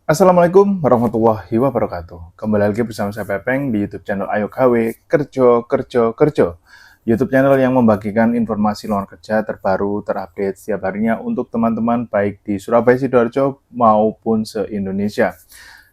Assalamualaikum warahmatullahi wabarakatuh. Kembali lagi bersama saya Pepeng di YouTube channel Ayo Gawe Kerjo Kerjo Kerjo. YouTube channel yang membagikan informasi lowongan kerja terbaru terupdate setiap harinya untuk teman-teman baik di Surabaya Sidoarjo maupun se-Indonesia.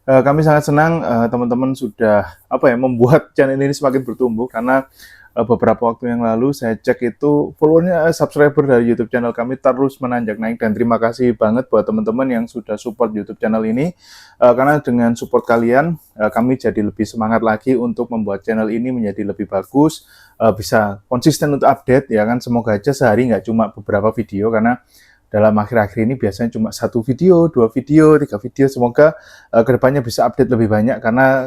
Kami sangat senang teman-teman sudah membuat channel ini semakin bertumbuh karena beberapa waktu yang lalu saya cek itu followernya, subscriber dari YouTube channel kami terus menanjak naik, dan terima kasih banget buat teman-teman yang sudah support YouTube channel ini. Karena dengan support kalian kami jadi lebih semangat lagi untuk membuat channel ini menjadi lebih bagus, bisa konsisten untuk update ya kan. Semoga aja sehari nggak cuma beberapa video, karena dalam akhir-akhir ini biasanya cuma 1 video, 2 video, 3 video. Semoga kedepannya bisa update lebih banyak, karena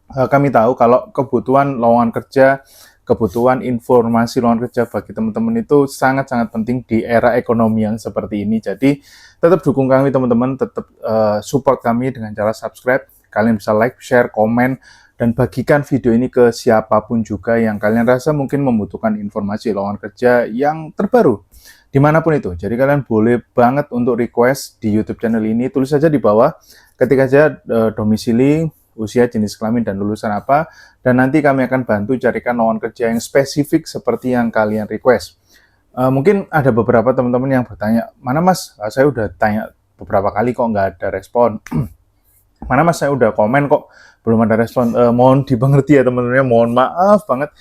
kami tahu kalau kebutuhan lowongan kerja, kebutuhan informasi lowongan kerja bagi teman-teman itu sangat-sangat penting di era ekonomi yang seperti ini. Jadi tetap dukung kami teman-teman, tetap support kami dengan cara subscribe. Kalian bisa like, share, komen, dan bagikan video ini ke siapapun juga yang kalian rasa mungkin membutuhkan informasi lowongan kerja yang terbaru dimanapun itu. Jadi kalian boleh banget untuk request di YouTube channel ini, tulis saja di bawah, ketik aja domisili, usia, jenis kelamin, dan lulusan apa, dan nanti kami akan bantu carikan lowongan kerja yang spesifik seperti yang kalian request. Mungkin ada beberapa teman-teman yang bertanya, mana mas, saya udah tanya beberapa kali kok nggak ada respon. Mana mas, saya udah komen kok belum ada respon. Mohon dimengerti ya teman-teman, mohon maaf banget.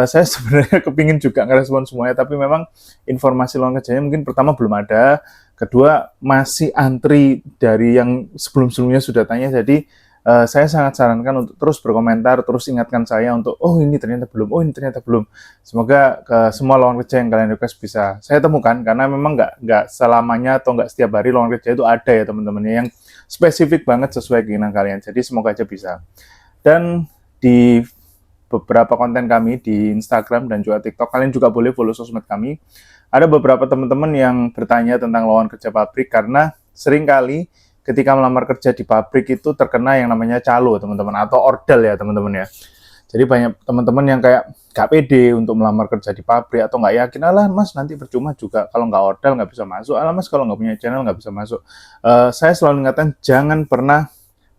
Saya sebenarnya kepingin juga ngerespon semuanya, tapi memang informasi lowongan kerjanya mungkin pertama belum ada, kedua masih antri dari yang sebelum-sebelumnya sudah tanya. Jadi saya sangat sarankan untuk terus berkomentar, terus ingatkan saya untuk, oh ini ternyata belum, oh ini ternyata belum. Semoga semua lowongan kerja yang kalian request bisa saya temukan, karena memang nggak selamanya atau nggak setiap hari lowongan kerja itu ada ya teman-teman, yang spesifik banget sesuai keinginan kalian. Jadi semoga aja bisa. Dan di beberapa konten kami di Instagram dan juga TikTok, kalian juga boleh follow sosmed kami. Ada beberapa teman-teman yang bertanya tentang lowongan kerja pabrik, karena seringkali ketika melamar kerja di pabrik itu terkena yang namanya calo teman-teman, atau ordal ya teman-teman ya. Jadi banyak teman-teman yang kayak gak pede untuk melamar kerja di pabrik, atau nggak yakin, alah mas nanti percuma juga, kalau nggak ordal nggak bisa masuk, alah mas kalau nggak punya channel nggak bisa masuk. Saya selalu ingatkan, jangan pernah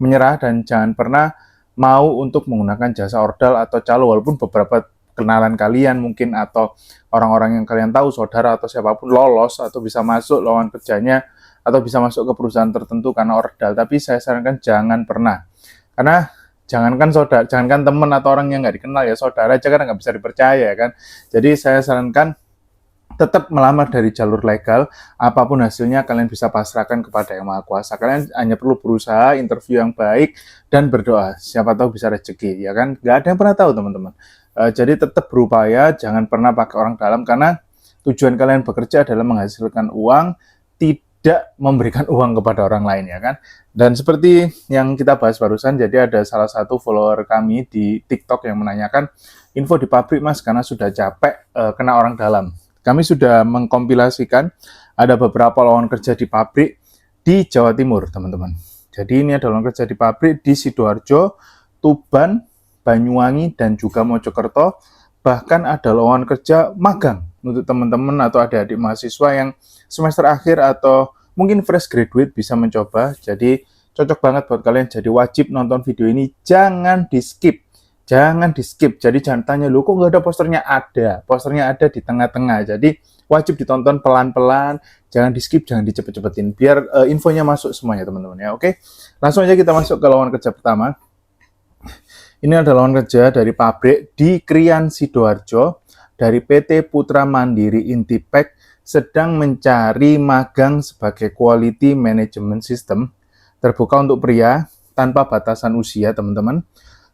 menyerah dan jangan pernah mau untuk menggunakan jasa ordal atau calo, walaupun beberapa kenalan kalian mungkin atau orang-orang yang kalian tahu, saudara atau siapapun, lolos atau bisa masuk lowongan kerjanya atau bisa masuk ke perusahaan tertentu karena ordal. Tapi saya sarankan jangan pernah, karena jangankan saudara, jangankan teman atau orang yang nggak dikenal, ya saudara aja kan nggak bisa dipercaya kan. Jadi saya sarankan tetap melamar dari jalur legal, apapun hasilnya kalian bisa pasrahkan kepada Yang Maha Kuasa. Kalian hanya perlu berusaha, interview yang baik, dan berdoa. Siapa tahu bisa rezeki, ya kan? Nggak ada yang pernah tahu, teman-teman. Jadi tetap berupaya, jangan pernah pakai orang dalam, karena tujuan kalian bekerja adalah menghasilkan uang, tidak memberikan uang kepada orang lain, ya kan? Dan seperti yang kita bahas barusan, jadi ada salah satu follower kami di TikTok yang menanyakan, info di pabrik mas, karena sudah capek kena orang dalam. Kami sudah mengkompilasikan ada beberapa lowongan kerja di pabrik di Jawa Timur, teman-teman. Jadi ini ada lowongan kerja di pabrik di Sidoarjo, Tuban, Banyuwangi, dan juga Mojokerto. Bahkan ada lowongan kerja magang untuk teman-teman atau adik-adik mahasiswa yang semester akhir atau mungkin fresh graduate bisa mencoba. Jadi cocok banget buat kalian. Jadi wajib nonton video ini, jangan di-skip. Jangan di-skip, jadi jangan tanya, loh kok nggak ada posternya? Ada, posternya ada di tengah-tengah, jadi wajib ditonton pelan-pelan, jangan di-skip, jangan dicepet-cepetin, biar infonya masuk semuanya teman-teman ya, oke? Langsung aja kita masuk ke lowongan kerja pertama. Ini adalah lowongan kerja dari pabrik di Krian Sidoarjo, dari PT Putra Mandiri Intipek, sedang mencari magang sebagai Quality Management System, terbuka untuk pria, tanpa batasan usia teman-teman.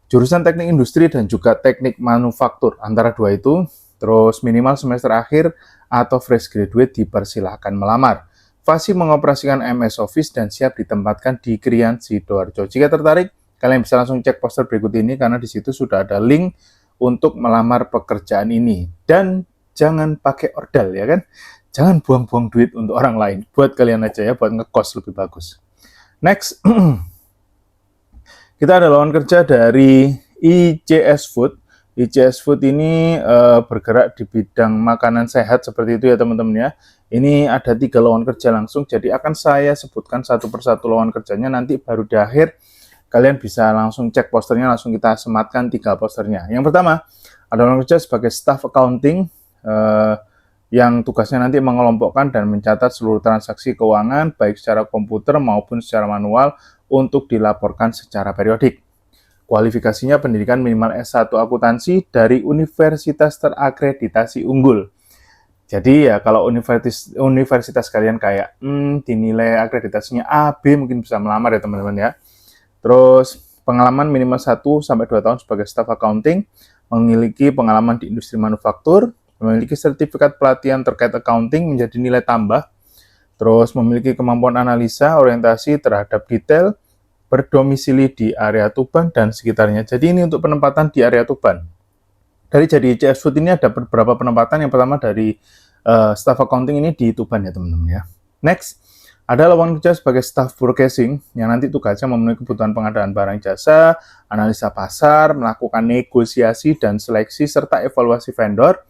Jurusan teknik industri dan juga teknik manufaktur, antara dua itu, terus minimal semester akhir atau fresh graduate dipersilahkan melamar. Fasih mengoperasikan MS Office dan siap ditempatkan di Krian Sidoarjo. Jika tertarik, kalian bisa langsung cek poster berikut ini, karena di situ sudah ada link untuk melamar pekerjaan ini. Dan jangan pakai ordal ya kan, jangan buang-buang duit untuk orang lain, buat kalian aja ya, buat ngekos lebih bagus. Next. Kita ada lowongan kerja dari ICS Food ICS Food ini bergerak di bidang makanan sehat seperti itu ya teman-teman ya. Ini ada 3 lowongan kerja langsung, jadi akan saya sebutkan satu persatu lowongan kerjanya, nanti baru di akhir kalian bisa langsung cek posternya, langsung kita sematkan 3 posternya. Yang pertama, ada lowongan kerja sebagai staff accounting, yang tugasnya nanti mengelompokkan dan mencatat seluruh transaksi keuangan, baik secara komputer maupun secara manual, untuk dilaporkan secara periodik. Kualifikasinya pendidikan minimal S1 akuntansi dari universitas terakreditasi unggul. Jadi ya kalau universitas kalian kayak dinilai akreditasinya A, B, mungkin bisa melamar ya teman-teman ya. Terus pengalaman minimal 1-2 tahun sebagai staff accounting, memiliki pengalaman di industri manufaktur, memiliki sertifikat pelatihan terkait accounting menjadi nilai tambah, terus memiliki kemampuan analisa, orientasi terhadap detail, berdomisili di area Tuban dan sekitarnya. Jadi ini untuk penempatan di area Tuban. Jadi ICS Food ini ada beberapa penempatan. Yang pertama dari staff accounting ini di Tuban ya teman-teman ya. Next, ada lowongan kerja sebagai staff purchasing yang nanti tugasnya memenuhi kebutuhan pengadaan barang jasa, analisa pasar, melakukan negosiasi dan seleksi serta evaluasi vendor,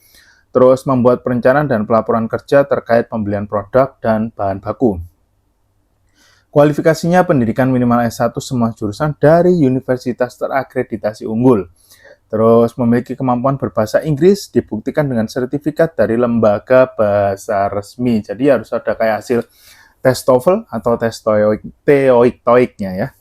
terus membuat perencanaan dan pelaporan kerja terkait pembelian produk dan bahan baku. Kualifikasinya pendidikan minimal S1 semua jurusan dari universitas terakreditasi unggul. Terus memiliki kemampuan berbahasa Inggris dibuktikan dengan sertifikat dari lembaga bahasa resmi. Jadi harus ada kayak hasil tes TOEFL atau tes TOEIC-nya ya.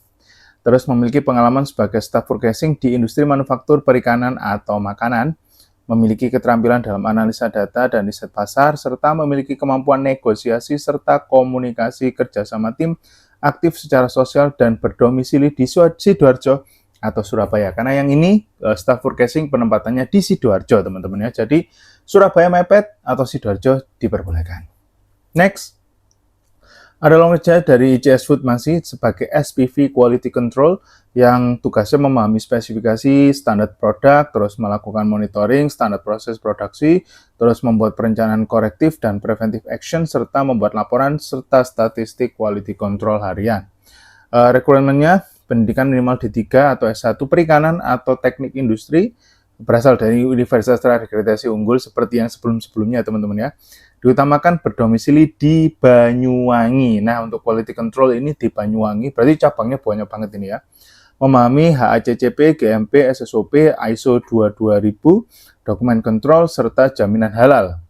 Terus memiliki pengalaman sebagai staff purchasing di industri manufaktur, perikanan, atau makanan. Memiliki keterampilan dalam analisa data dan riset pasar, serta memiliki kemampuan negosiasi serta komunikasi kerjasama tim, aktif secara sosial, dan berdomisili di Sidoarjo atau Surabaya. Karena yang ini staff purchasing penempatannya di Sidoarjo teman-teman ya. Jadi Surabaya mepet atau Sidoarjo diperbolehkan. Next, ada lowongan kerja dari ICS Food masih sebagai SPV Quality Control yang tugasnya memahami spesifikasi, standar produk, terus melakukan monitoring, standar proses produksi, terus membuat perencanaan korektif dan preventive action, serta membuat laporan serta statistik quality control harian. Requirementnya pendidikan minimal D3 atau S1 perikanan atau teknik industri, berasal dari universitas terakreditasi unggul seperti yang sebelum-sebelumnya teman-teman ya. Diutamakan berdomisili di Banyuwangi. Nah, untuk quality control ini di Banyuwangi, berarti cabangnya banyak banget ini ya. Memahami HACCP, GMP, SSOP, ISO 22000, dokumen kontrol, serta jaminan halal.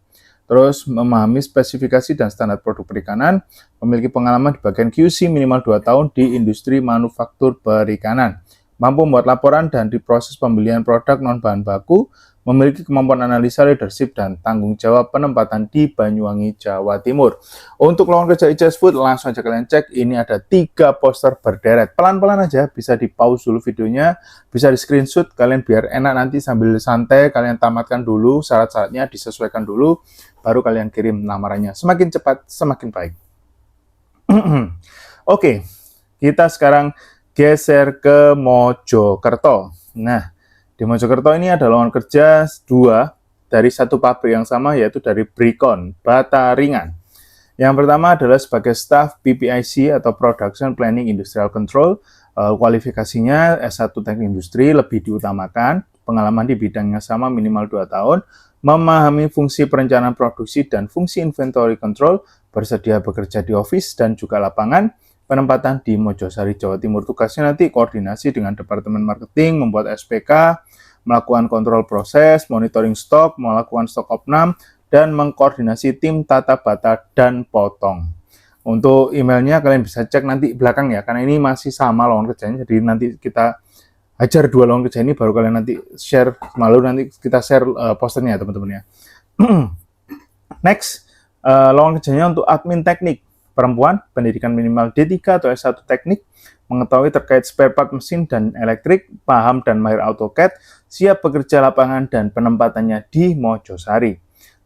Terus memahami spesifikasi dan standar produk perikanan, memiliki pengalaman di bagian QC minimal 2 tahun di industri manufaktur perikanan, mampu membuat laporan dan di proses pembelian produk non-bahan baku, memiliki kemampuan analisa, leadership, dan tanggung jawab penempatan di Banyuwangi, Jawa Timur. Untuk lowongan kerja ICS Food, langsung aja kalian cek, ini ada 3 poster berderet. Pelan-pelan aja, bisa di pause dulu videonya, bisa di screenshot, kalian biar enak nanti sambil santai, kalian tamatkan dulu, syarat-syaratnya disesuaikan dulu, baru kalian kirim lamarannya. Semakin cepat, semakin baik. Oke, kita sekarang geser ke Mojokerto. Nah, di Mojokerto ini ada lowongan kerja 2 dari satu pabrik yang sama, yaitu dari Brikon, Bata Ringan. Yang pertama adalah sebagai staff PPIC atau Production Planning Industrial Control. Kualifikasinya S1 Teknik Industri lebih diutamakan, pengalaman di bidangnya sama minimal 2 tahun, memahami fungsi perencanaan produksi dan fungsi inventory control, bersedia bekerja di office dan juga lapangan, penempatan di Mojosari, Jawa Timur. Tugasnya nanti koordinasi dengan Departemen Marketing, membuat SPK, melakukan kontrol proses, monitoring stok, melakukan stok opnam, dan mengkoordinasi tim tata bata dan potong. Untuk emailnya kalian bisa cek nanti belakang ya, karena ini masih sama lowongan kerjanya, jadi nanti kita ajar 2 lowongan kerja ini, baru kalian nanti share, nanti kita share posternya ya teman-teman ya. Next, lowongan kerjanya untuk admin teknik. Perempuan, pendidikan minimal D3 atau S1 teknik, mengetahui terkait spare part mesin dan elektrik, paham dan mahir AutoCAD, siap bekerja lapangan dan penempatannya di Mojosari.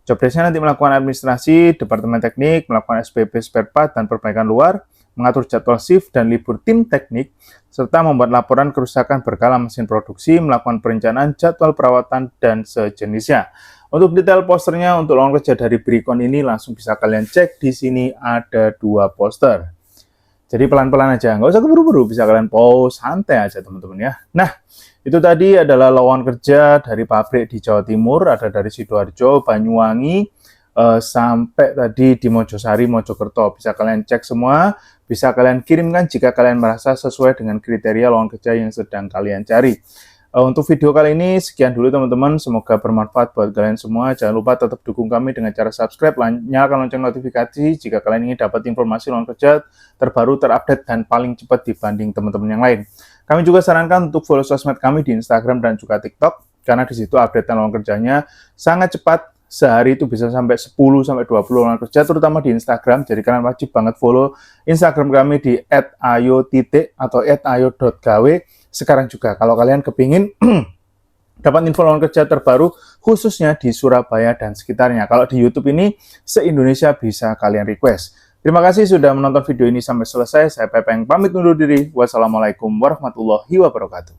Job desk-nya nanti melakukan administrasi, departemen teknik, melakukan SPP spare part dan perbaikan luar, mengatur jadwal shift dan libur tim teknik, serta membuat laporan kerusakan berkala mesin produksi, melakukan perencanaan jadwal perawatan dan sejenisnya. Untuk detail posternya untuk lowongan kerja dari Brikon ini langsung bisa kalian cek di sini, ada 2 poster. Jadi pelan-pelan aja, nggak usah keburu-buru, bisa kalian pause, santai aja teman-teman ya. Nah, itu tadi adalah lowongan kerja dari pabrik di Jawa Timur, ada dari Sidoarjo, Banyuwangi, sampai tadi di Mojosari, Mojokerto. Bisa kalian cek semua, bisa kalian kirimkan jika kalian merasa sesuai dengan kriteria lowongan kerja yang sedang kalian cari. Untuk video kali ini sekian dulu teman-teman, semoga bermanfaat buat kalian semua. Jangan lupa tetap dukung kami dengan cara subscribe, nyalakan lonceng notifikasi jika kalian ingin dapat informasi lowongan kerja terbaru, terupdate, dan paling cepat dibanding teman-teman yang lain. Kami juga sarankan untuk follow sosmed kami di Instagram dan juga TikTok, karena di situ update lowongan kerjanya sangat cepat. Sehari itu bisa sampai 10-20 lowongan kerja, terutama di Instagram. Jadi kalian wajib banget follow Instagram kami di @ayo_ atau @ayo.gawe sekarang juga. Kalau kalian kepingin dapat info lowongan kerja terbaru khususnya di Surabaya dan sekitarnya. Kalau di YouTube ini se-Indonesia bisa kalian request. Terima kasih sudah menonton video ini sampai selesai. Saya Pepeng pamit undur diri. Wassalamualaikum warahmatullahi wabarakatuh.